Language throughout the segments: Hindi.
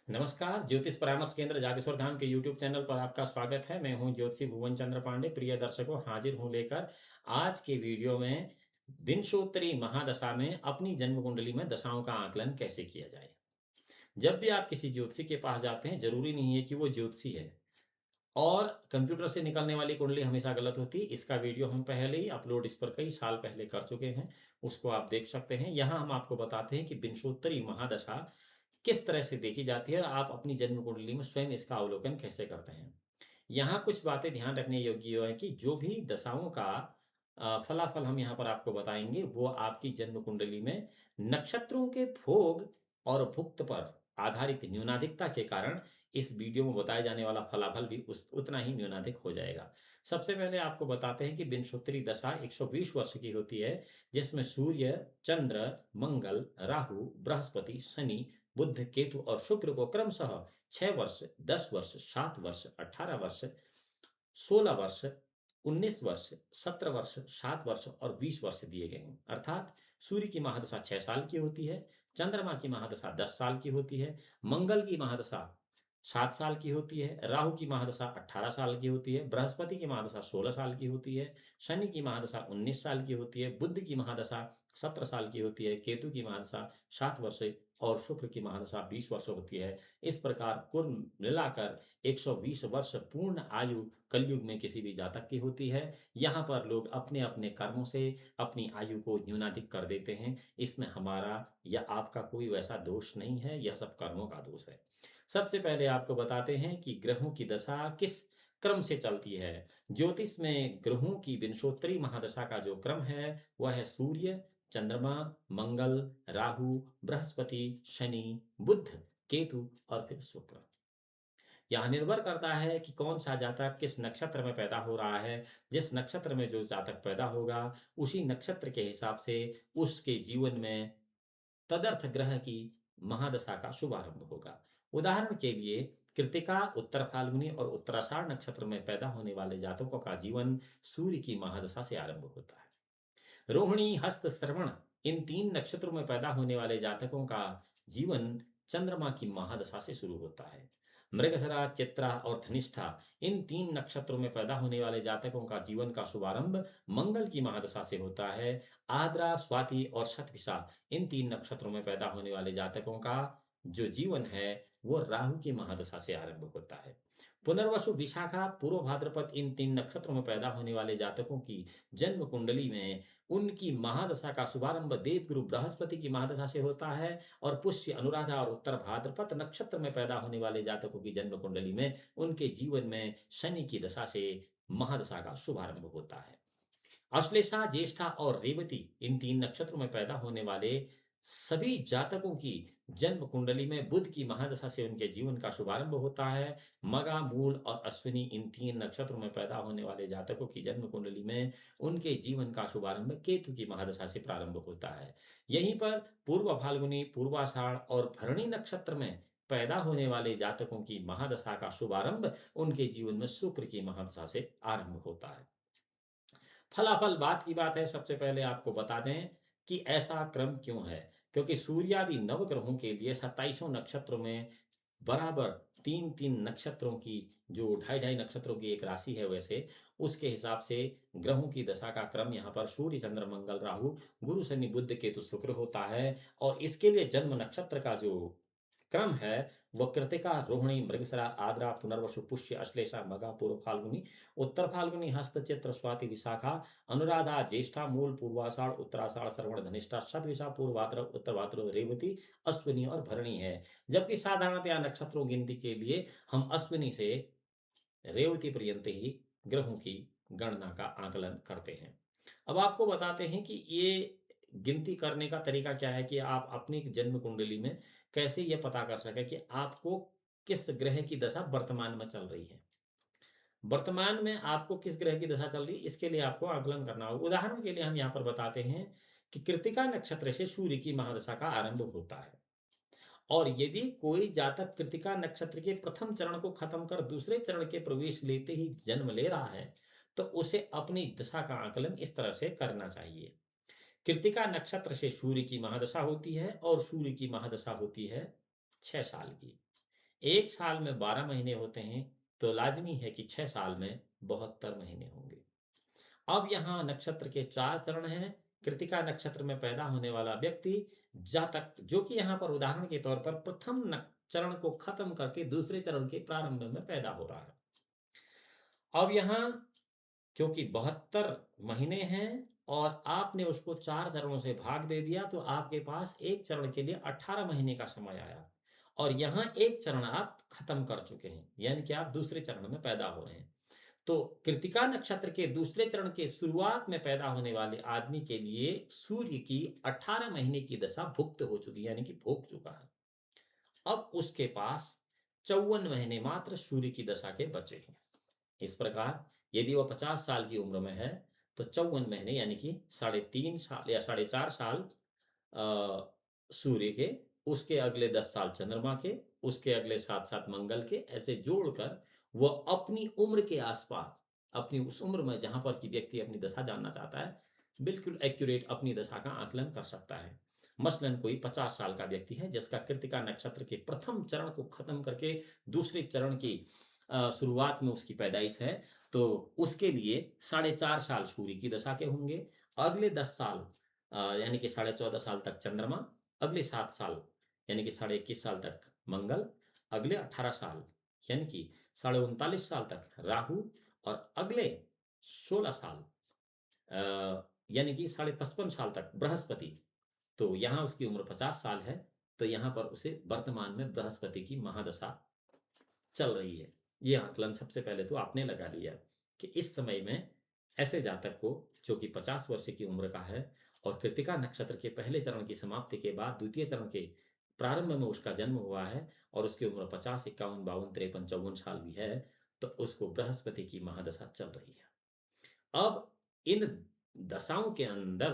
नमस्कार, ज्योतिष परामर्श केंद्र जागेश्वर धाम के यूट्यूब चैनल पर आपका स्वागत है। मैं हूं ज्योतिषी भुवन चंद्र पांडे। प्रिय दर्शकों, हाजिर हूं लेकर आज के वीडियो में विंशोत्तरी महादशा में अपनी जन्म कुंडली में दशाओं का आकलन कैसे किया जाए। जब भी आप किसी ज्योतिषी के पास जाते हैं, जरूरी नहीं है कि वो ज्योतिषी है और कंप्यूटर से निकलने वाली कुंडली हमेशा गलत होती है। इसका वीडियो हम पहले ही अपलोड इस पर कई साल पहले कर चुके हैं, उसको आप देख सकते हैं। यहाँ हम आपको बताते हैं कि विंशोत्तरी महादशा किस तरह से देखी जाती है और आप अपनी जन्म कुंडली में स्वयं इसका अवलोकन कैसे करते हैं। यहाँ कुछ बातें ध्यान रखने योग्य है कि जो भी दशाओं का फलाफल हम यहाँ पर आपको बताएंगे, वो आपकी जन्म कुंडली में नक्षत्रों के भोग और भुक्त पर आधारित न्यूनाधिकता के कारण इस वीडियो में बताया जाने वाला फलाफल भी उतना ही न्यूनाधिक हो जाएगा। सबसे पहले आपको बताते हैं कि विंशोत्तरी दशा 120 वर्ष की होती है, जिसमें सूर्य, चंद्र, मंगल, राहु, बृहस्पति, शनि, बुध, केतु और शुक्र को क्रमशः 6 वर्ष, 10 वर्ष, 7 वर्ष, 18 वर्ष, 16 वर्ष, 19 वर्ष, 17 वर्ष, 7 वर्ष और 20 वर्ष दिए गए हैं। अर्थात सूर्य की महादशा 6 साल की होती है, चंद्रमा की महादशा 10 साल की होती है, मंगल की महादशा 7 साल की होती है, राहु की महादशा 18 साल की होती है, बृहस्पति की महादशा 16 साल की होती है, शनि की महादशा 19 साल की होती है, बुध की महादशा 17 साल की होती है, केतु की महादशा 7 वर्ष और शुक्र की महादशा 20 वर्ष होती है। इस प्रकार कुल मिलाकर 120 वर्ष पूर्ण आयु कलयुग में किसी भी जातक की होती है। यहाँ पर लोग अपने अपने कर्मों से अपनी आयु को न्यूनाधिक कर देते हैं। इसमें हमारा या आपका कोई वैसा दोष नहीं है, यह सब कर्मों का दोष है। सबसे पहले आपको बताते हैं कि ग्रहों की दशा किस क्रम से चलती है। ज्योतिष में ग्रहों की विंशोत्तरी महादशा का जो क्रम है वह है सूर्य, चंद्रमा, मंगल, राहु, बृहस्पति, शनि, बुध, केतु और फिर शुक्र। यह निर्भर करता है कि कौन सा जातक किस नक्षत्र में पैदा हो रहा है। जिस नक्षत्र में जो जातक पैदा होगा, उसी नक्षत्र के हिसाब से उसके जीवन में तदर्थ ग्रह की महादशा का शुभारंभ होगा। उदाहरण के लिए कृतिका, उत्तर फाल्गुनी और उत्तराषाढ़ नक्षत्र में पैदा होने वाले जातकों का जीवन सूर्य की महादशा से आरंभ होता है। रोहिणी, हस्त, श्रवण इन 3 नक्षत्रों में पैदा होने वाले जातकों का जीवन चंद्रमा की महादशा से शुरू होता है। मृगशिरा, चित्रा और धनिष्ठा इन 3 नक्षत्रों में पैदा होने वाले जातकों का जीवन का शुभारंभ मंगल की महादशा से होता है। आद्रा, स्वाति और शतभिषा इन 3 नक्षत्रों में पैदा होने वाले जातकों का जो जीवन है वो राहु की महादशा से आरंभ होता है। पुनर्वसु, विशाखा, पूर्व भाद्रपद इन 3 नक्षत्रों में पैदा होने वाले जातकों की जन्म कुंडली में उनकी महादशा का शुभारंभ देवगुरु बृहस्पति की महादशा से होता है और पुष्य, अनुराधा और उत्तर भाद्रपद नक्षत्र में पैदा होने वाले जातकों की जन्म कुंडली में उनके जीवन में शनि की दशा से महादशा का शुभारंभ होता है। अश्लेषा, ज्येष्ठा और रेवती इन 3 नक्षत्रों में पैदा होने वाले सभी जातकों की जन्म कुंडली में बुध की महादशा से उनके जीवन का शुभारंभ होता है। मगा, मूल और अश्विनी इन 3 नक्षत्रों में पैदा होने वाले जातकों की जन्म कुंडली में उनके जीवन का शुभारंभ केतु की महादशा से प्रारंभ होता है। यहीं पर पूर्व फाल्गुनी, पूर्वाषाढ़ और भरणी नक्षत्र में पैदा होने वाले जातकों की महादशा का शुभारंभ उनके जीवन में शुक्र की महादशा से आरंभ होता है। फलाफल बात की बात है, सबसे पहले आपको बता दें कि ऐसा क्रम क्यों है। क्योंकि सूर्यादि नवग्रहों के लिए 27 नक्षत्रों में बराबर 3-3 नक्षत्रों की जो ढाई ढाई नक्षत्रों की एक राशि है, वैसे उसके हिसाब से ग्रहों की दशा का क्रम यहाँ पर सूर्य, चंद्र, मंगल, राहु, गुरु, शनि, बुध, केतु, शुक्र होता है। और इसके लिए जन्म नक्षत्र का जो क्रम है वह कृतिका, रोहिणी, मृगशिरा, आद्रा, पुनर्वसु, पुष्य, अश्लेषा, मघा, पूर्व फाल्गुनी, उत्तर फाल्गुनी, हस्त, चित्र, स्वाति, विशाखा, अनुराधा, ज्येष्ठा, मूल, पूर्वाषाढ़, उत्तराषाढ़, श्रवण, धनिष्ठा, शतभिषा, पूर्व भाद्रव, उत्तर भाद्रव, रेवती, अश्विनी और भरणी है। जबकि साधारणतया नक्षत्रों गिनती के लिए हम अश्विनी से रेवती पर्यंत ही ग्रहों की गणना का आकलन करते हैं। अब आपको बताते हैं कि ये गिनती करने का तरीका क्या है कि आप अपनी जन्म कुंडली में कैसे ये पता कर सकें कि आपको किस ग्रह की दशा वर्तमान में चल रही है। वर्तमान में आपको किस ग्रह की दशा चल रही है, इसके लिए आपको आकलन करना होगा। उदाहरण के लिए हम यहाँ पर बताते हैं कि कृत्तिका नक्षत्र से सूर्य की महादशा का आरंभ होता है और यदि कोई जातक कृत्तिका नक्षत्र के प्रथम चरण को खत्म कर दूसरे चरण के प्रवेश लेते ही जन्म ले रहा है, तो उसे अपनी दशा का आकलन इस तरह से करना चाहिए। कृत्तिका नक्षत्र से सूर्य की महादशा होती है और सूर्य की महादशा होती है 6 साल की। एक साल में 12 महीने होते हैं, तो लाज़मी है कि 6 साल में 72 महीने होंगे। अब यहाँ नक्षत्र के 4 चरण हैं। कृत्तिका नक्षत्र में पैदा होने वाला व्यक्ति जातक, जो कि यहाँ पर उदाहरण के तौर पर प्रथम चरण को खत्म करके दूसरे चरण के प्रारंभ में पैदा हो रहा है। अब यहाँ क्योंकि 72 महीने हैं और आपने उसको 4 चरणों से भाग दे दिया, तो आपके पास एक चरण के लिए 18 महीने का समय आया और यहाँ एक चरण आप खत्म कर चुके हैं, यानी कि आप दूसरे चरण में पैदा हो रहे हैं। तो कृत्तिका नक्षत्र के दूसरे चरण के शुरुआत में पैदा होने वाले आदमी के लिए सूर्य की 18 महीने की दशा भुक्त हो चुकी है, यानी कि भोग चुका है। अब उसके पास 54 महीने मात्र सूर्य की दशा के बचे हैं। इस प्रकार यदि वह 50 साल की उम्र में है, तो 54 महीने यानी कि 3.5 साल या 4.5 साल सूर्य के, उसके अगले 10 साल चंद्रमा के, उसके अगले 7 मंगल के, ऐसे जोड़कर वह अपनी उम्र के आसपास, अपनी उस उम्र में जहां पर कि व्यक्ति अपनी दशा जानना चाहता है, बिल्कुल एक्यूरेट अपनी दशा का आकलन कर सकता है। मसलन कोई 50 साल का व्यक्ति है जिसका कृत्तिका नक्षत्र के प्रथम चरण को खत्म करके दूसरे चरण की शुरुआत में उसकी पैदाइश है, तो उसके लिए 4.5 साल सूर्य की दशा के होंगे, अगले 10 साल यानी कि 14.5 साल तक चंद्रमा, अगले 7 साल यानी कि 21.5 साल तक मंगल, अगले 18 साल यानी कि 39.5 साल तक राहु और अगले 16 साल यानी कि 55.5 साल तक बृहस्पति। तो यहाँ उसकी उम्र 50 साल है, तो यहाँ पर उसे वर्तमान में बृहस्पति की महादशा चल रही है। ये आकलन सबसे पहले तो आपने लगा लिया कि इस समय में ऐसे जातक को, जो कि 50 वर्ष की उम्र का है और कृत्तिका नक्षत्र के पहले चरण की समाप्ति के बाद द्वितीय चरण के प्रारंभ में उसका जन्म हुआ है और उसकी उम्र 50, 51, 52, 53, 54 साल भी है, तो उसको बृहस्पति की महादशा चल रही है। अब इन दशाओं के अंदर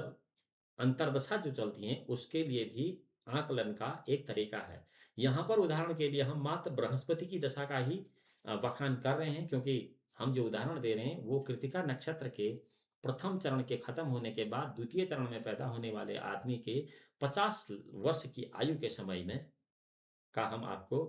अंतर्दशा जो चलती हैं, उसके लिए भी आकलन का एक तरीका है। यहाँ पर उदाहरण के लिए हम मात्र बृहस्पति की दशा का ही बखान कर रहे हैं, क्योंकि हम जो उदाहरण दे रहे हैं वो कृत्तिका नक्षत्र के प्रथम चरण के खत्म होने के बाद द्वितीय चरण में पैदा होने वाले आदमी के 50 वर्ष की आयु के समय में का हम आपको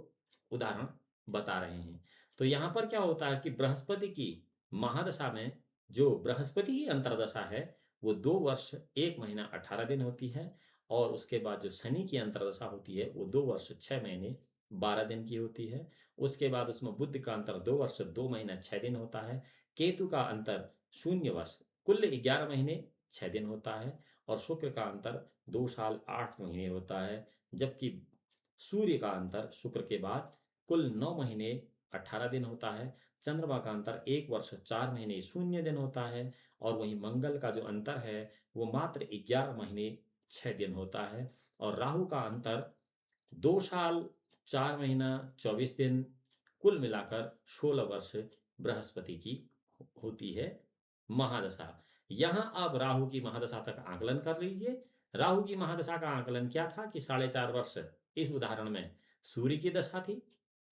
उदाहरण बता रहे हैं। तो यहाँ पर क्या होता है कि बृहस्पति की महादशा में जो बृहस्पति की अंतर्दशा है, वो 2 वर्ष 1 महीना 18 दिन होती है और उसके बाद जो शनि की अंतर्दशा होती है, वो 2 वर्ष 6 महीने 12 दिन की होती है। उसके बाद उसमें बुध का अंतर 2 वर्ष 2 महीना 6 दिन होता है। केतु का अंतर 0 वर्ष, कुल 11 महीने 6 दिन होता है और शुक्र का अंतर 2 साल 8 महीने होता है। जबकि सूर्य का अंतर शुक्र के बाद कुल 9 महीने 18 दिन होता है। चंद्रमा का अंतर 1 वर्ष 4 महीने 0 दिन होता है और वहीं मंगल का जो अंतर है वो मात्र 11 महीने 6 दिन होता है और राहु का अंतर 2 साल 4 महीना 24 दिन, कुल मिलाकर 16 वर्ष बृहस्पति की होती है महादशा। यहाँ अब राहु की महादशा तक आकलन कर लीजिए। राहु की महादशा का आकलन क्या था कि 4.5 वर्ष इस उदाहरण में सूर्य की दशा थी,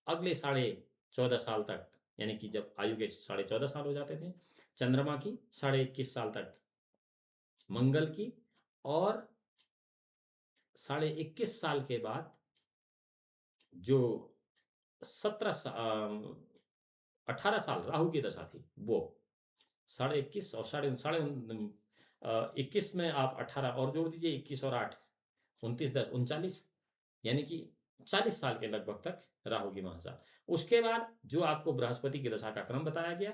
अगले 14.5 साल तक, यानी कि जब आयु के 14.5 साल हो जाते थे, चंद्रमा की 21.5 साल तक मंगल की, और 21.5 साल के बाद जो 18 साल राहु की दशा थी, वो 21.5 और साढ़े साढ़े 21 में आप 18 और जोड़ दीजिए, 21 और 8 29 10 39, यानी कि 40 साल के लगभग तक राहु की महादशा। उसके बाद जो आपको बृहस्पति की दशा का क्रम बताया गया,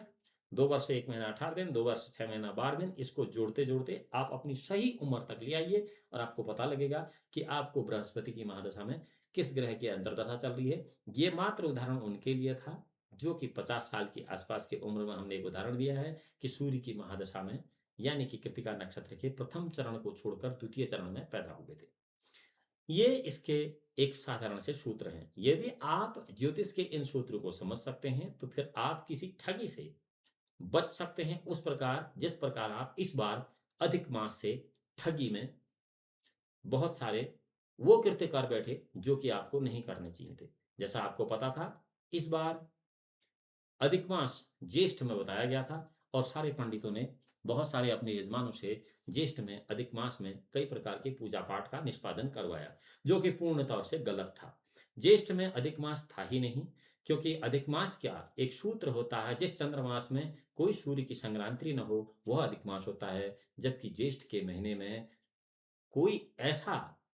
2 वर्ष 1 महीना 18 दिन, 2 वर्ष 6 महीना 12 दिन, इसको जोड़ते जोड़ते आप अपनी सही उम्र तक ले आइए और आपको पता लगेगा कि आपको बृहस्पति की महादशा में किस ग्रह की अंतर्दशा चल रही है। ये मात्र उदाहरण उनके लिए था जो कि 50 साल की आसपास की उम्र में हमने एक उदाहरण दिया है कि सूर्य की महादशा में, यानी कि कृत्तिका नक्षत्र के प्रथम चरण को छोड़कर द्वितीय चरण में पैदा हुए थे। ये इसके एक साधारण से सूत्र हैं। यदि आप ज्योतिष के इन सूत्रों को समझ सकते हैं, तो फिर आप किसी ठगी से बच सकते हैं, उस प्रकार जिस प्रकार आप इस बार अधिक मास से ठगी में बहुत सारे वो कृत्य कर बैठे जो कि आपको नहीं करने चाहिए थे। जैसा आपको पता था, इस बार अधिक मास ज्येष्ठ में बताया गया था और सारे पंडितों ने बहुत सारे अपने यजमानों से ज्येष्ठ में अधिक मास में कई प्रकार के पूजा पाठ का निष्पादन करवाया, जो कि पूर्ण तौर से गलत था। ज्येष्ठ में अधिक मास था ही नहीं, क्योंकि अधिक मास क्या एक सूत्र होता है, जिस चंद्रमास में कोई सूर्य की संक्रांति न हो वह अधिक मास होता है, जबकि ज्येष्ठ के महीने में कोई ऐसा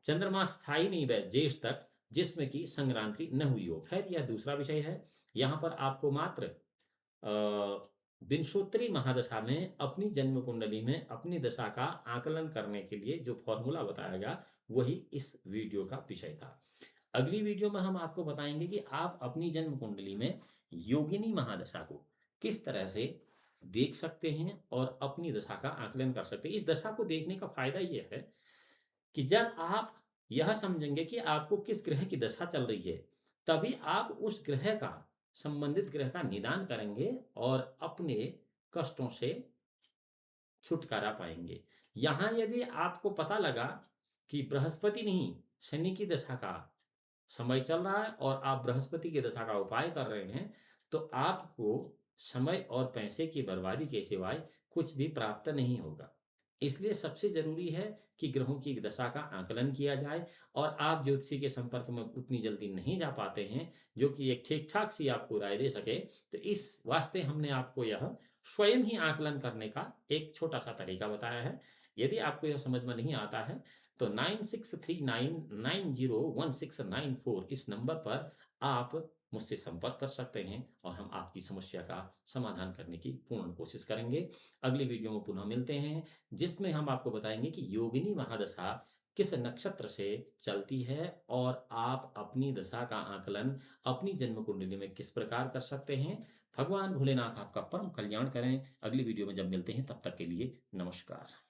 चंद्रमास था ही नहीं वह ज्येष्ठ तक जिसमें कि संक्रांति न हुई हो। खैर यह दूसरा विषय है। यहाँ पर आपको मात्र विंशोत्तरी महादशा में अपनी जन्म कुंडली में अपनी दशा का आकलन करने के लिए जो फॉर्मूला बताएगा वही इस वीडियो का विषय था। अगली वीडियो में हम आपको बताएंगे कि आप अपनी जन्म कुंडली में योगिनी महादशा को किस तरह से देख सकते हैं और अपनी दशा का आकलन कर सकते हैं। इस दशा को देखने का फायदा यह है कि जब आप यह समझेंगे कि आपको किस ग्रह की दशा चल रही है, तभी आप उस ग्रह का संबंधित ग्रह का निदान करेंगे और अपने कष्टों से छुटकारा पाएंगे। यहाँ यदि आपको पता लगा कि बृहस्पति नहीं शनि की दशा का समय चल रहा है और आप बृहस्पति की दशा का उपाय कर रहे हैं, तो आपको समय और पैसे की बर्बादी के सिवाय कुछ भी प्राप्त नहीं होगा। इसलिए सबसे ज़रूरी है कि ग्रहों की दशा का आकलन किया जाए, और आप ज्योतिषी के संपर्क में उतनी जल्दी नहीं जा पाते हैं, जो कि एक ठीक-ठाक सी आपको राय दे सके, तो इस वास्ते हमने आपको यह स्वयं ही आकलन करने का एक छोटा-सा तरीका बताया है। यदि आपको यह समझ में नहीं आता है, तो 9639901694 इस नंबर पर आप मुझसे संपर्क कर सकते हैं और हम आपकी समस्या का समाधान करने की पूर्ण कोशिश करेंगे। अगली वीडियो में पुनः मिलते हैं, जिसमें हम आपको बताएंगे कि योगिनी महादशा किस नक्षत्र से चलती है और आप अपनी दशा का आकलन अपनी जन्म कुंडली में किस प्रकार कर सकते हैं। भगवान भोलेनाथ आपका परम कल्याण करें। अगली वीडियो में जब मिलते हैं तब तक के लिए नमस्कार।